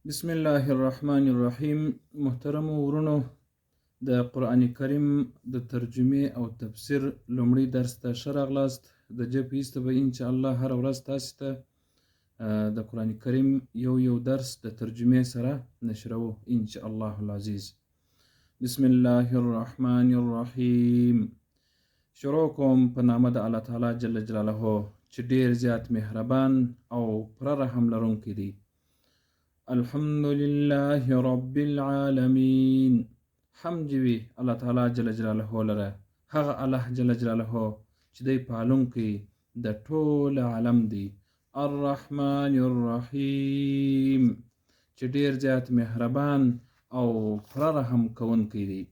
بسم الله الرحمن الرحیم. محترم ورونو، د قرآن کریم د ترجمې او تفسیر لومړی درس ته ښه راغلاست. د دې په ایسته به انشاءالله هره ورځ تاسې ته د قرآن کریم یو درس د ترجمې سره نشروو انشاءالله العزیز. بسم الله الرحمن الرحیم. شروع کوم په نامه د الله تعالی جل جلاله چې ډیر زیات مهربان او پوره رحم لرونکی دی. الحمد لله رب العالمین. حمد وی الله تعالی جل جلاله لره، هغه الله جل جلاله چې دی پالونکی د ټول عالم دی. الرحمن الرحیم، چې ډیر زیات مهربان او پوره رحم کوونکی دی.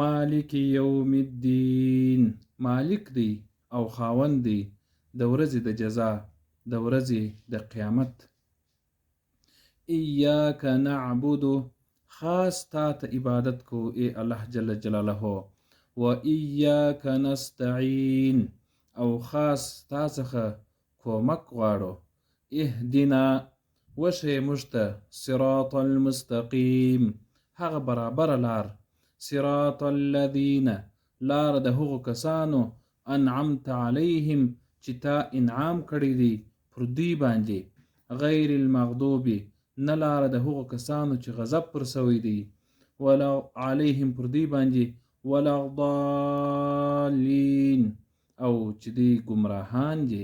مالک یوم الدین، مالک دی او خاوند دی د ورځې د جزا، د ورځې د قیامت. ایاک نعبد، خاص تا ته عبادت کو ای الله جل جلاله. و ایاک نستعین، او خاص تا څخه کومک غواړو. اهدنا، وښیه موږ ته صراط المستقیم، هغه برابر لار. صراط الذین، لار د هغو کسانو انعمت علیهم چې تا انعام کړی دی پر دوی باندې. غیر المغضوب، نه لاره د هغو کسانو چې غضب پر سوی دی، ولا علیهم پر دوی باندې، ولا الضالین، او چې دوی ګمراهان دي.